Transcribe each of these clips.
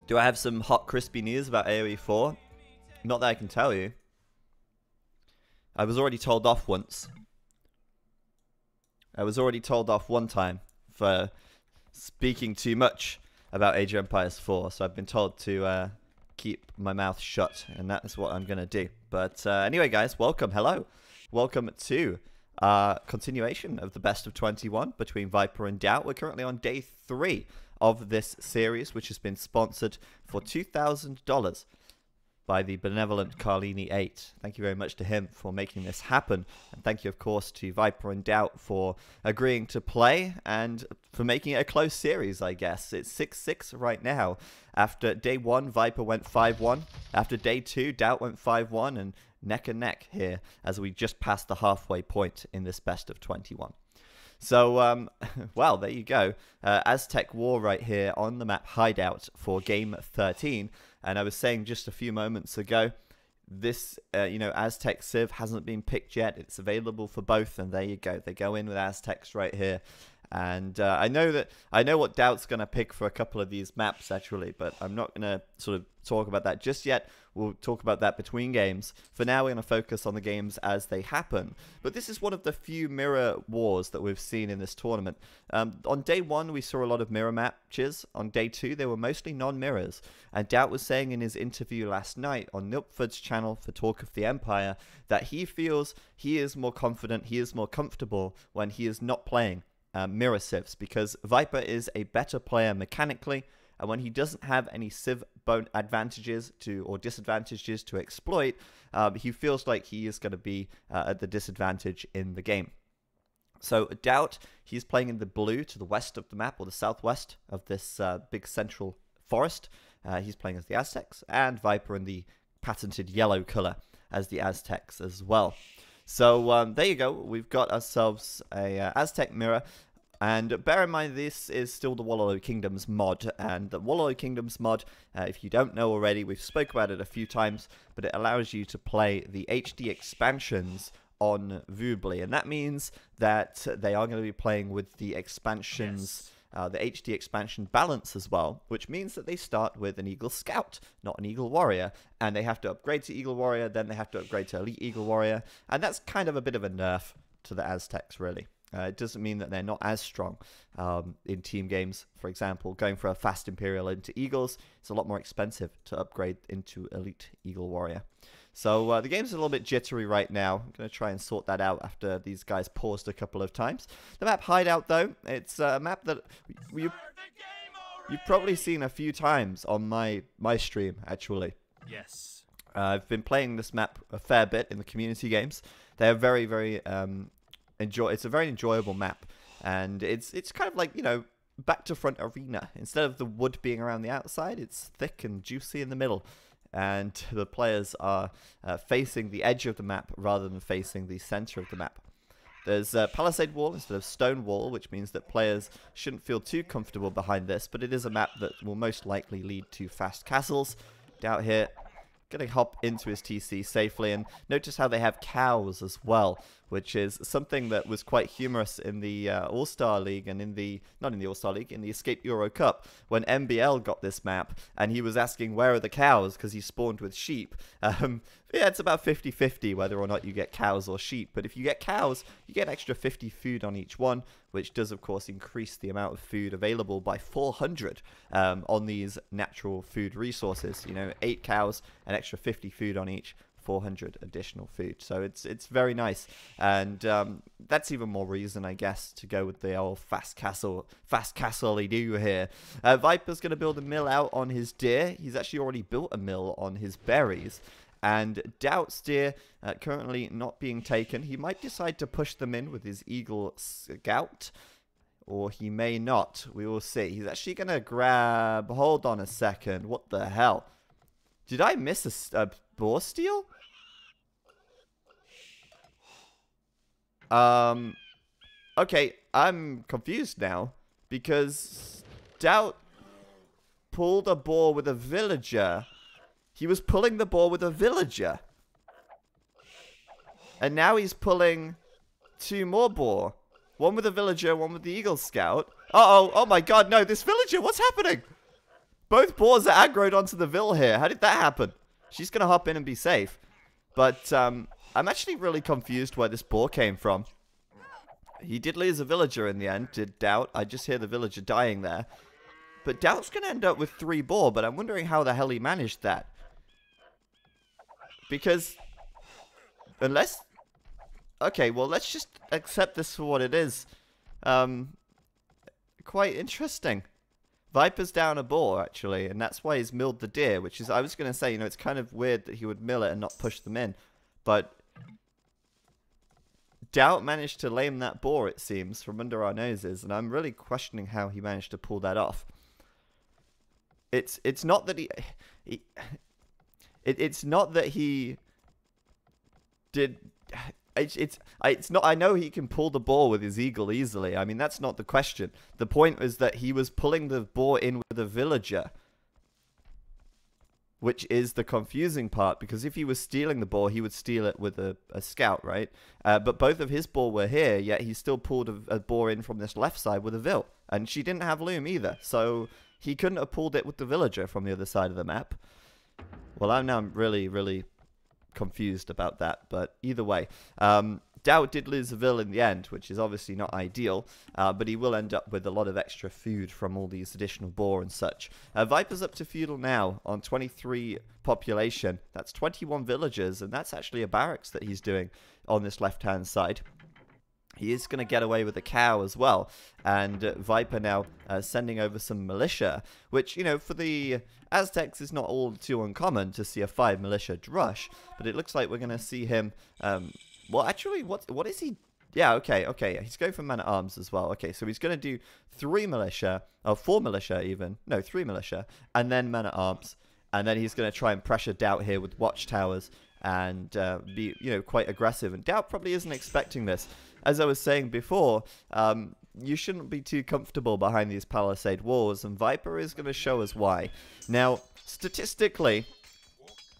Do I have some hot, crispy news about AoE 4? Not that I can tell you. I was already told off once. I was already told off one time for speaking too much about Age of Empires 4, so I've been told to keep my mouth shut, and that's what I'm going to do. But anyway, guys, welcome. Hello. Welcome to continuation of the Best of 21 between Viper and DauT. We're currently on day 3 of this series, which has been sponsored for $2,000 by the benevolent Carlini8. Thank you very much to him for making this happen. And thank you, of course, to Viper and DauT for agreeing to play and for making it a close series, I guess. It's 6-6 right now. After day 1, Viper went 5-1. After day 2, DauT went 5-1, and neck here as we just passed the halfway point in this best of 21. So, well, there you go. Aztec War right here on the map Hideout for game 13. And I was saying just a few moments ago, this, Aztec Civ hasn't been picked yet. It's available for both, and there you go. They go in with Aztecs right here. And I know what DauT's going to pick for a couple of these maps, actually, but I'm not going to sort of talk about that just yet. We'll talk about that between games. For now, we're going to focus on the games as they happen. But this is one of the few mirror wars that we've seen in this tournament. On day 1, we saw a lot of mirror matches. On day 2, they were mostly non-mirrors. And DauT was saying in his interview last night on Nilpford's channel for Talk of the Empire that he feels he is more confident, he is more comfortable when he is not playing mirror civs, because Viper is a better player mechanically, and when he doesn't have any civ advantages or disadvantages to exploit, he feels like he is going to be at the disadvantage in the game. So DauT, he's playing in the blue to the west of the map, or the southwest of this big central forest. He's playing as the Aztecs, and Viper in the patented yellow color as the Aztecs as well. So there you go. We've got ourselves a Aztec mirror. And bear in mind, this is still the Wallow Kingdoms mod, and the Wallow Kingdoms mod, if you don't know already, we've spoke about it a few times, but it allows you to play the HD expansions on Vubly, and that means that they are going to be playing with the expansions, the HD expansion balance as well, which means that they start with an Eagle Scout, not an Eagle Warrior, and they have to upgrade to Eagle Warrior, then they have to upgrade to Elite Eagle Warrior, and that's kind of a bit of a nerf to the Aztecs, really. It doesn't mean that they're not as strong in team games. For example, going for a fast Imperial into Eagles, it's a lot more expensive to upgrade into Elite Eagle Warrior. So the game's a little bit jittery right now. I'm going to try and sort that out after these guys paused a couple of times. The map Hideout, though, it's a map that you've probably seen a few times on my stream, actually. Yes. I've been playing this map a fair bit in the community games. They're very, very... It's a very enjoyable map, and it's kind of like, back to front arena. Instead of the wood being around the outside, it's thick and juicy in the middle, and the players are facing the edge of the map rather than facing the center of the map. There's a palisade wall instead of stone wall, which means that players shouldn't feel too comfortable behind this, but it is a map that will most likely lead to fast castles. DauT here going to hop into his TC safely, and notice how they have cows as well, which is something that was quite humorous in the All-Star League, and in the Escape Euro Cup, when MBL got this map, and he was asking where are the cows, because he spawned with sheep. Yeah, it's about 50-50 whether or not you get cows or sheep, but if you get cows, you get extra 50 food on each one, which does, of course, increase the amount of food available by 400 on these natural food resources. 8 cows, an extra 50 food on each, 400 additional food. So it's very nice, and that's even more reason, I guess, to go with the old fast castle-y do here. Viper's going to build a mill out on his deer. He's actually already built a mill on his berries. And DauT's deer currently not being taken. He might decide to push them in with his Eagle Scout, or he may not. We will see. He's actually going to grab... Hold on a second. What the hell? Did I miss a boar steal? Okay, I'm confused now, because DauT pulled a boar with a villager. He was pulling the boar with a villager. And now he's pulling 2 more boar. One with a villager, one with the Eagle Scout. Uh-oh, oh my god, no, this villager, what's happening? Both boars are aggroed onto the Vil here. How did that happen? She's going to hop in and be safe. But I'm actually really confused where this boar came from. He did lose a villager in the end, did DauT. I just hear the villager dying there. But DauT's going to end up with 3 boar, but I'm wondering how the hell he managed that. Because, unless... Okay, well, let's just accept this for what it is. Quite interesting. Viper's down a boar, actually, and that's why he's milled the deer, which is, I was going to say, you know, it's kind of weird that he would mill it and not push them in. But DauT managed to lame that boar, it seems, from under our noses, and I'm really questioning how he managed to pull that off. It's not that it's not that he did... It's not. I know he can pull the boar with his eagle easily. I mean, that's not the question. The point is that he was pulling the boar in with a villager, which is the confusing part. Because if he was stealing the boar, he would steal it with a scout, right? But both of his boar were here, yet he still pulled a boar in from this left side with a vil, and she didn't have loom either, so he couldn't have pulled it with the villager from the other side of the map. Well, I'm now really confused about that, but either way, DauT did lose a vil in the end, which is obviously not ideal, but he will end up with a lot of extra food from all these additional boar and such. Viper's up to feudal now on 23 population. That's 21 villagers, and that's actually a barracks that he's doing on this left-hand side. He is going to get away with a cow as well, and Viper now sending over some militia, which, you know, for the Aztecs is not all too uncommon to see a 5 militia drush, but it looks like we're going to see him, well, actually, what is he? Yeah, okay, he's going for man-at-arms as well. Okay, so he's going to do 3 militia, or 4 militia even, no, 3 militia, and then man-at-arms, and then he's going to try and pressure DauT here with watchtowers, and be, you know, quite aggressive, and DauT probably isn't expecting this. As I was saying before, you shouldn't be too comfortable behind these palisade walls, and Viper is going to show us why. Now, statistically,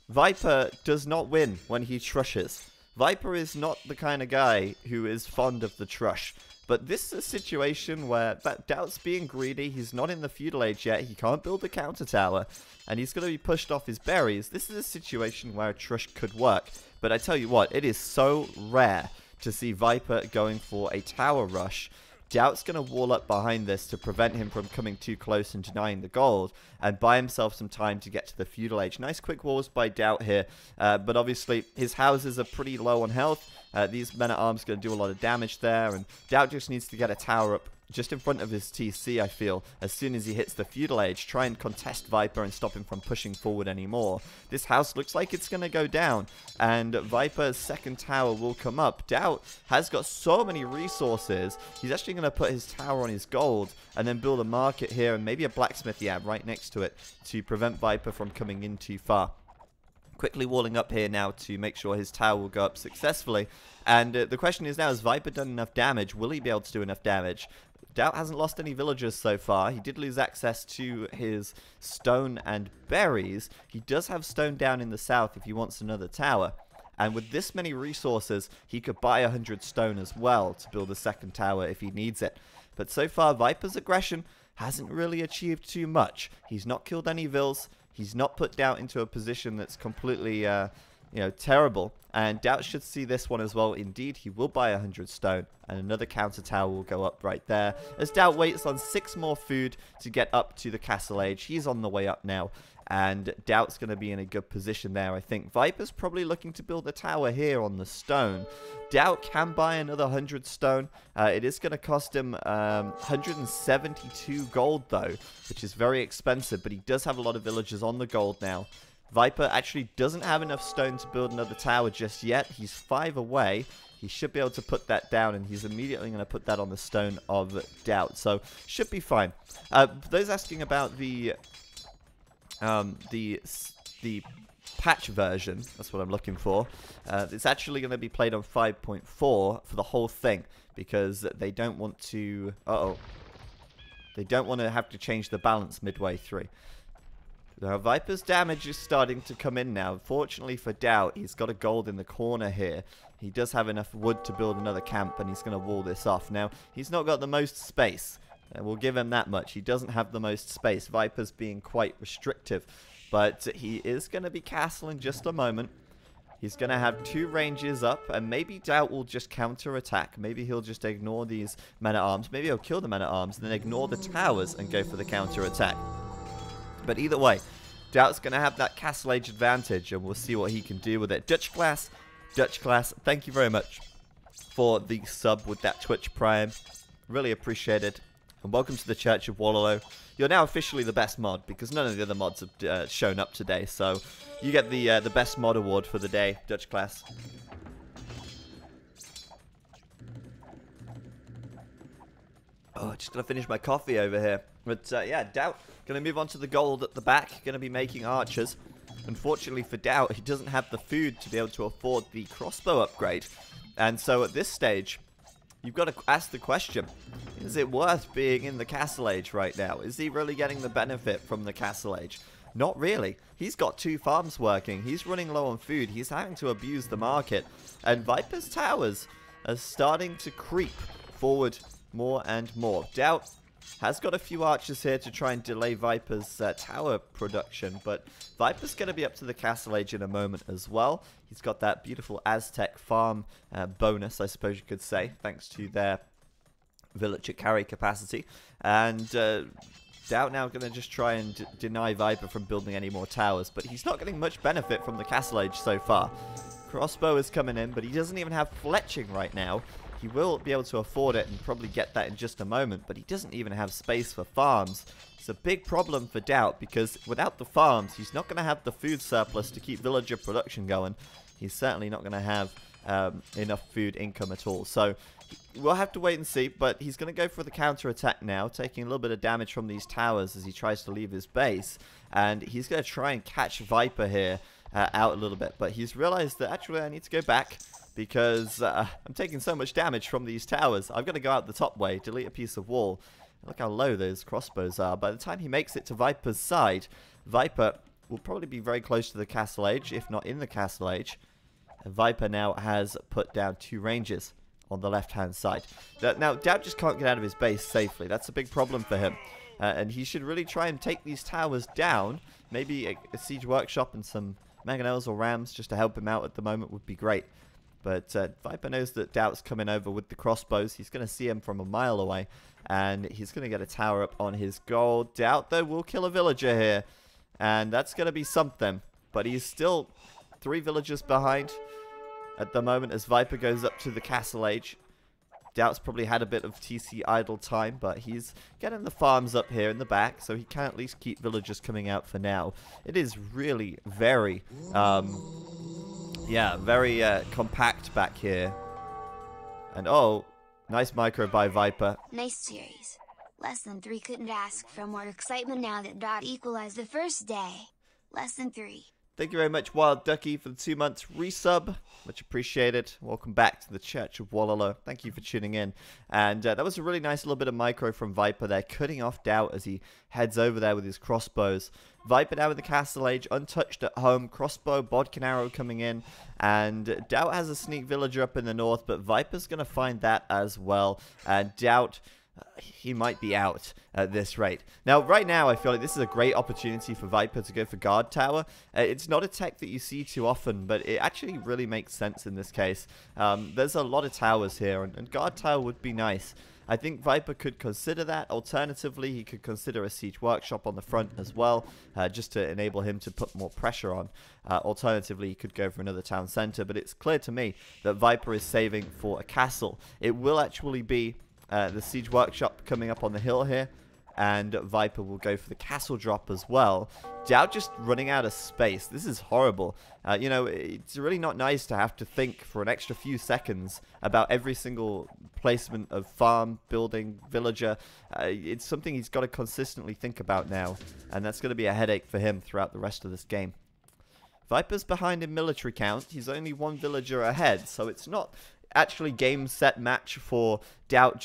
Viper does not win when he trushes. Viper is not the kind of guy who is fond of the trush. But this is a situation where DauT's being greedy. He's not in the feudal age yet. He can't build a counter tower, and he's going to be pushed off his berries. This is a situation where a trush could work. But I tell you what, it is so rare to see Viper going for a tower rush. DauT's going to wall up behind this to prevent him from coming too close and denying the gold, and buy himself some time to get to the feudal age. Nice quick walls by DauT here, but obviously his houses are pretty low on health. These men-at-arms are going to do a lot of damage there, and DauT just needs to get a tower up just in front of his TC, I feel, as soon as he hits the feudal age. Try and contest Viper and stop him from pushing forward anymore. This house looks like it's going to go down, and Viper's second tower will come up. DauT has got so many resources. He's actually going to put his tower on his gold, and then build a market here, and maybe a blacksmith, yeah, right next to it, to prevent Viper from coming in too far. Quickly walling up here now to make sure his tower will go up successfully. And the question is now, has Viper done enough damage? Will he be able to do enough damage? DauT hasn't lost any villagers so far. He did lose access to his stone and berries. He does have stone down in the south if he wants another tower. And with this many resources, he could buy 100 stone as well to build a second tower if he needs it. But so far, Viper's aggression hasn't really achieved too much. He's not killed any vils. He's not put DauT into a position that's completely, you know, terrible. And DauT should see this one as well. Indeed, he will buy 100 stone, and another counter tower will go up right there. As DauT waits on 6 more food to get up to the castle age. He's on the way up now, and DauT's going to be in a good position there, I think. Viper's probably looking to build a tower here on the stone. DauT can buy another 100 stone. It is going to cost him 172 gold, though, which is very expensive, but he does have a lot of villagers on the gold now. Viper actually doesn't have enough stone to build another tower just yet. He's 5 away. He should be able to put that down, and he's immediately going to put that on the stone of DauT. So, should be fine. Those asking about the patch version, that's what I'm looking for. It's actually going to be played on 5.4 for the whole thing, because they don't want to... They don't want to have to change the balance midway through. Now, Viper's damage is starting to come in now. Fortunately for DauT, he's got a gold in the corner here. He does have enough wood to build another camp, and he's going to wall this off. Now, he's not got the most space, And we'll give him that much. He doesn't have the most space. Viper's being quite restrictive. But he is going to be castle in just a moment. He's going to have 2 ranges up, and maybe DauT will just counter-attack. Maybe he'll just ignore these men-at-arms. Maybe he'll kill the men-at-arms and then ignore the towers and go for the counter-attack. But either way, DauT's going to have that castle age advantage, and we'll see what he can do with it. Dutch Class, thank you very much for the sub with that Twitch Prime. Really appreciate it. And welcome to the Church of Wallow. You're now officially the best mod, because none of the other mods have shown up today. So you get the best mod award for the day, Dutch Class. Oh, just gonna finish my coffee over here. But yeah, DauT gonna move on to the gold at the back. Gonna be making archers. Unfortunately for DauT, he doesn't have the food to be able to afford the crossbow upgrade. And so at this stage, you've got to ask the question, is it worth being in the castle age right now? Is he really getting the benefit from the castle age? Not really. He's got 2 farms working. He's running low on food. He's having to abuse the market. And Viper's towers are starting to creep forward more and more. DauT has got a few archers here to try and delay Viper's tower production, but Viper's going to be up to the castle age in a moment as well. He's got that beautiful Aztec farm bonus, I suppose you could say, thanks to their villager carry capacity. And DauT now going to just try and deny Viper from building any more towers, but he's not getting much benefit from the castle age so far. Crossbow is coming in, but he doesn't even have fletching right now. He will be able to afford it and probably get that in just a moment, but he doesn't even have space for farms. It's a big problem for DauT, because without the farms, he's not going to have the food surplus to keep villager production going. He's certainly not going to have enough food income at all. So we'll have to wait and see, but he's going to go for the counter-attack now, taking a little bit of damage from these towers as he tries to leave his base. And he's going to try and catch Viper here out a little bit, but he's realized that actually I need to go back, because I'm taking so much damage from these towers. I've got to go out the top way, delete a piece of wall. Look how low those crossbows are. By the time he makes it to Viper's side, Viper will probably be very close to the castle age, if not in the castle age. And Viper now has put down 2 ranges on the left-hand side. Now, DauT just can't get out of his base safely. That's a big problem for him. And he should really try and take these towers down. Maybe a siege workshop and some mangonels or rams just to help him out at the moment would be great. But Viper knows that DauT's coming over with the crossbows. He's going to see him from a mile away. And he's going to get a tower up on his gold. DauT, though, will kill a villager here. And that's going to be something. But he's still 3 villagers behind at the moment as Viper goes up to the castle age. DauT's probably had a bit of TC idle time, but he's getting the farms up here in the back, so he can at least keep villagers coming out for now. It is really very... yeah, very compact back here. And oh, nice micro by Viper. Nice series. Less than 3 couldn't ask for more excitement now that DauT equalized the first day. Less than 3. Thank you very much, Wild Ducky, for the 2 months resub. Much appreciated. Welcome back to the Church of Wallow. Thank you for tuning in. And that was a really nice little bit of micro from Viper there, cutting off DauT as he heads over there with his crossbows. Viper now with the castle age, untouched at home. Crossbow, bodkin arrow coming in. And DauT has a sneak villager up in the north, but Viper's going to find that as well. And DauT... he might be out at this rate. Now, right now, I feel like this is a great opportunity for Viper to go for guard tower. It's not a tech that you see too often, but it actually really makes sense in this case. There's a lot of towers here, and guard tower would be nice. I think Viper could consider that. Alternatively, he could consider a siege workshop on the front as well, just to enable him to put more pressure on. Alternatively, he could go for another town center, but it's clear to me that Viper is saving for a castle. It will actually be the siege workshop coming up on the hill here, and Viper will go for the castle drop as well. DauT just running out of space. This is horrible. You know, it's really not nice to have to think for an extra few seconds about every single placement of farm, building, villager. It's something he's got to consistently think about now, and that's going to be a headache for him throughout the rest of this game. Viper's behind in military count. He's only 1 villager ahead, so it's not actually game set match for DauT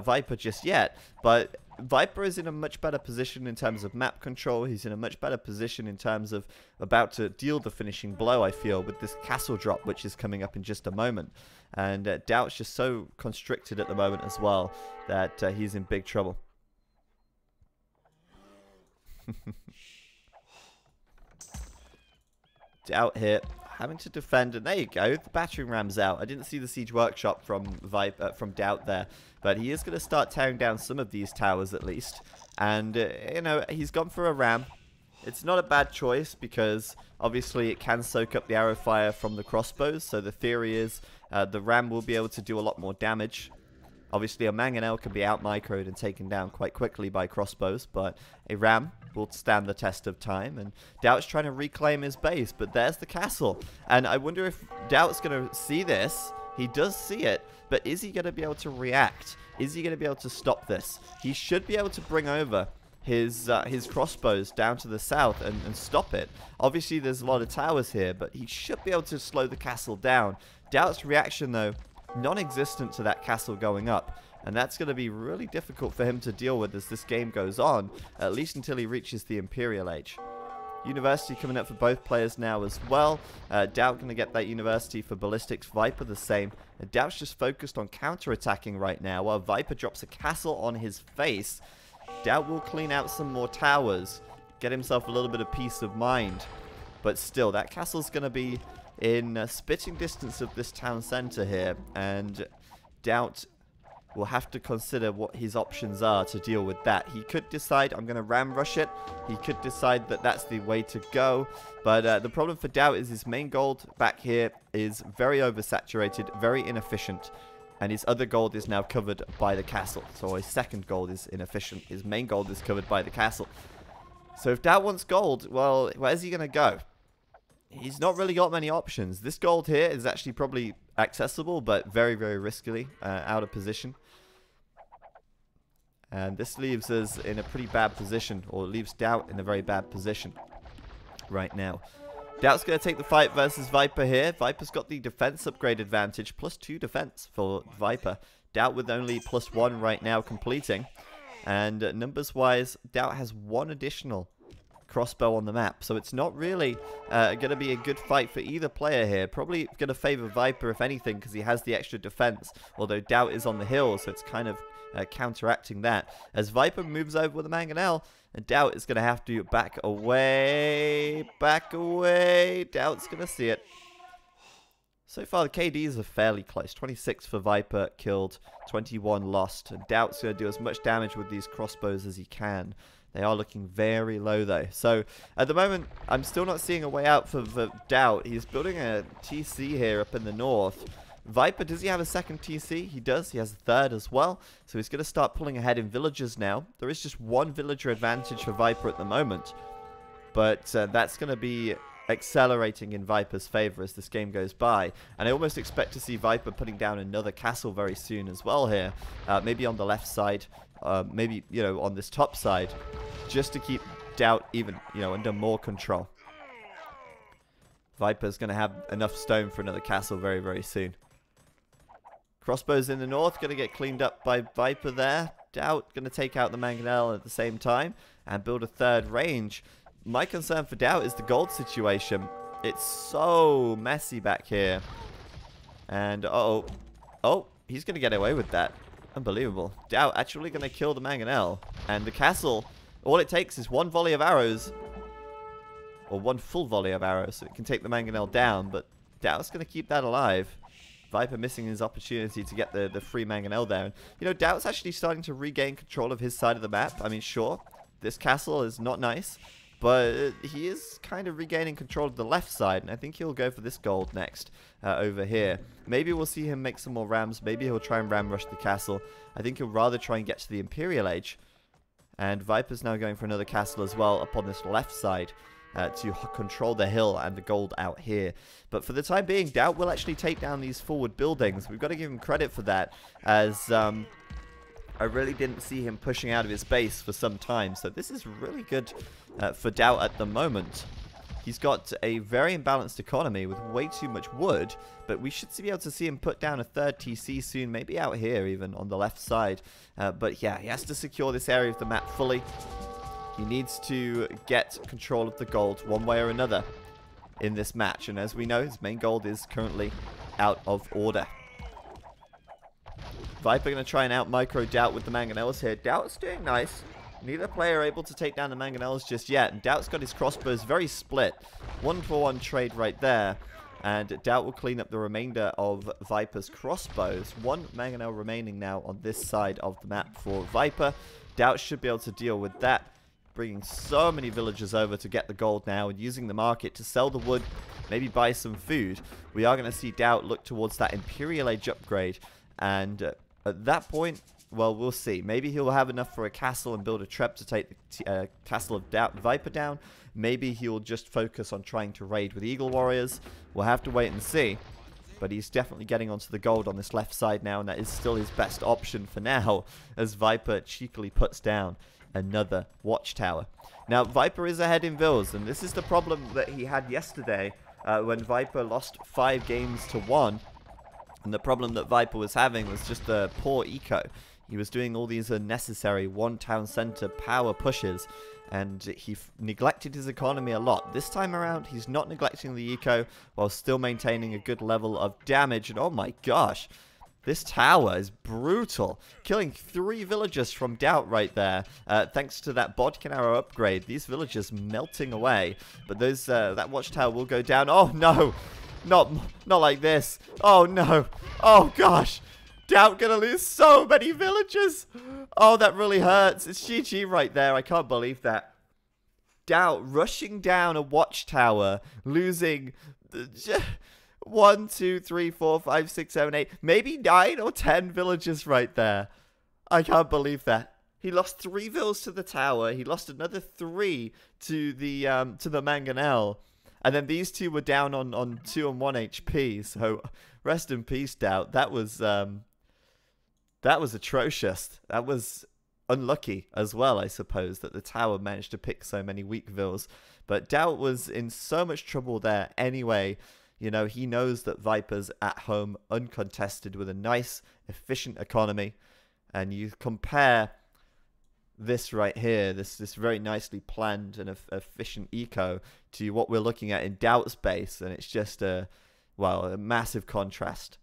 Viper just yet, but Viper is in a much better position in terms of map control. He's in a much better position in terms of about to deal the finishing blow, I feel, with this castle drop, which is coming up in just a moment. And DauT's just so constricted at the moment as well that he's in big trouble. DauT here, having to defend, and there you go, the battering ram's out. I didn't see the siege workshop from DauT there, but he is going to start tearing down some of these towers at least. And you know, he's gone for a ram. It's not a bad choice because obviously it can soak up the arrow fire from the crossbows. So the theory is the ram will be able to do a lot more damage. Obviously, a mangonel can be out-microed and taken down quite quickly by crossbows, but a ram will stand the test of time, and DauT's trying to reclaim his base, but there's the castle. And I wonder if DauT's going to see this. He does see it, but is he going to be able to react? Is he going to be able to stop this? He should be able to bring over his crossbows down to the south and stop it. Obviously, there's a lot of towers here, but he should be able to slow the castle down. DauT's reaction, though, non-existent to that castle going up, and that's going to be really difficult for him to deal with as this game goes on, at least until he reaches the Imperial Age. University coming up for both players now as well. DauT going to get that University for Ballistics, Viper the same, and DauT's just focused on counter-attacking right now while Viper drops a castle on his face. DauT will clean out some more towers, get himself a little bit of peace of mind, but still, that castle's going to be in spitting distance of this town center here, and DauT will have to consider what his options are to deal with that. He could decide, I'm going to ram rush it. He could decide that that's the way to go, but the problem for DauT is his main gold back here is very oversaturated, very inefficient, and his other gold is now covered by the castle. So his second gold is inefficient, his main gold is covered by the castle. So if DauT wants gold, well, where's he going to go? He's not really got many options. This gold here is actually probably accessible, but very, very riskily out of position. And this leaves us in a pretty bad position, or leaves DauT in a very bad position right now. DauT's going to take the fight versus Viper here. Viper's got the defense upgrade advantage, +2 defense for Viper. DauT with only +1 right now completing. And numbers-wise, DauT has 1 additional crossbow on the map, so it's not really going to be a good fight for either player here. Probably going to favor Viper if anything because he has the extra defense, although DauT is on the hill, so it's kind of counteracting that. As Viper moves over with a mangonel, and DauT is going to have to back away. DauT's going to see it. So far the KDs are fairly close. 26 for Viper killed, 21 lost, and DauT's going to do as much damage with these crossbows as he can. They are looking very low though. So at the moment, I'm still not seeing a way out for DauT. He's building a TC here up in the north. Viper, does he have a second TC? He does. He has a third as well. So he's going to start pulling ahead in villagers now. There is just 1 villager advantage for Viper at the moment. But that's going to be accelerating in Viper's favor as this game goes by. And I almost expect to see Viper putting down another castle very soon as well here. Maybe on the left side. Maybe, you know, on this top side, just to keep DauT even, you know, under more control. Viper's going to have enough stone for another castle very, very soon. Crossbows in the north, going to get cleaned up by Viper there. DauT going to take out the mangonel at the same time and build a third range. My concern for DauT is the gold situation. It's so messy back here. And, oh, he's going to get away with that. Unbelievable. DauT actually going to kill the mangonel. And the castle, all it takes is 1 volley of arrows. Or 1 full volley of arrows, so it can take the mangonel down. But DauT's going to keep that alive. Viper missing his opportunity to get the free mangonel there. And, you know, DauT's actually starting to regain control of his side of the map. I mean, sure, this castle is not nice. But he is kind of regaining control of the left side, and I think he'll go for this gold next over here. Maybe we'll see him make some more rams. Maybe he'll try and ram rush the castle. I think he'll rather try and get to the Imperial Age. And Viper's now going for another castle as well up on this left side to control the hill and the gold out here. But for the time being, DauT will actually take down these forward buildings. We've got to give him credit for that, as I really didn't see him pushing out of his base for some time. So this is really good for DauT at the moment. He's got a very imbalanced economy with way too much wood, but we should be able to see him put down a third TC soon, maybe out here even on the left side. But yeah, he has to secure this area of the map fully. He needs to get control of the gold one way or another in this match, and as we know, his main gold is currently out of order. Viper going to try and out-micro DauT with the mangonels here. DauT's doing nice. Neither player able to take down the mangonels just yet, and DauT's got his crossbows very split. 1-for-1 trade right there, and DauT will clean up the remainder of Viper's crossbows. 1 mangonel remaining now on this side of the map for Viper. DauT should be able to deal with that, bringing so many villagers over to get the gold now and using the market to sell the wood, maybe buy some food. We are going to see DauT look towards that Imperial Age upgrade, and at that point, well, we'll see. Maybe he'll have enough for a castle and build a trap to take the castle of Viper down. Maybe he'll just focus on trying to raid with Eagle Warriors. We'll have to wait and see. But he's definitely getting onto the gold on this left side now, and that is still his best option for now, as Viper cheekily puts down another watchtower. Now, Viper is ahead in vills, and this is the problem that he had yesterday when Viper lost 5 games to 1. And the problem that Viper was having was just the poor eco. He was doing all these unnecessary one-town center power pushes, and he neglected his economy a lot. This time around, he's not neglecting the eco while still maintaining a good level of damage. And oh my gosh, this tower is brutal. Killing 3 villagers from DauT right there. Thanks to that bodkin arrow upgrade, these villagers melting away. But those that watchtower will go down. Oh no, not like this. Oh no. Oh gosh. DauT gonna lose so many villagers. Oh, that really hurts. It's GG right there. I can't believe that. DauT rushing down a watchtower, losing 1, 2, 3, 4, 5, 6, 7, 8, maybe 9 or 10 villagers right there. I can't believe that. He lost 3 vills to the tower. He lost another 3 to the mangonel. And then these 2 were down on 2 and 1 HP. So rest in peace, DauT. That was atrocious. That was unlucky as well, I suppose, that the tower managed to pick so many weak vills. But DauT was in so much trouble there anyway. You know, he knows that Viper's at home uncontested with a nice, efficient economy. And you compare this right here, this very nicely planned and efficient eco, to what we're looking at in DauT's base, and it's just a massive contrast.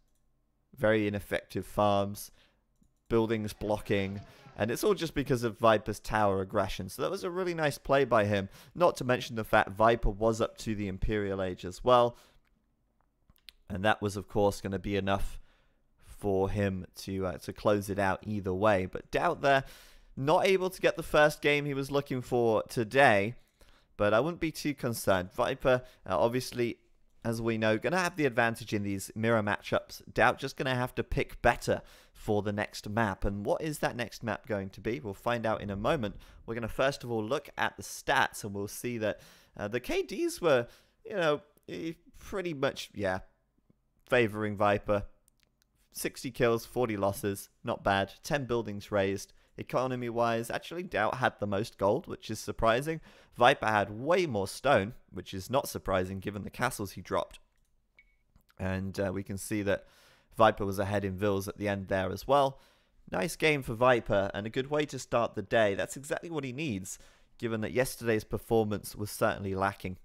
Very ineffective farms, buildings blocking, and it's all just because of Viper's tower aggression. So that was a really nice play by him, not to mention the fact Viper was up to the Imperial Age as well, and that was of course going to be enough for him to close it out either way. But DauT there, not able to get the first game he was looking for today, but I wouldn't be too concerned. Viper, obviously, as we know, going to have the advantage in these mirror matchups. DauT just going to have to pick better for the next map. And what is that next map going to be? We'll find out in a moment. We're going to first of all look at the stats, and we'll see that the KDs were, you know, pretty much, yeah, favoring Viper. 60 kills, 40 losses, not bad. 10 buildings raised. Economy-wise, actually, DauT had the most gold, which is surprising. Viper had way more stone, which is not surprising given the castles he dropped. And we can see that Viper was ahead in vills at the end there as well. Nice game for Viper, and a good way to start the day. That's exactly what he needs, given that yesterday's performance was certainly lacking.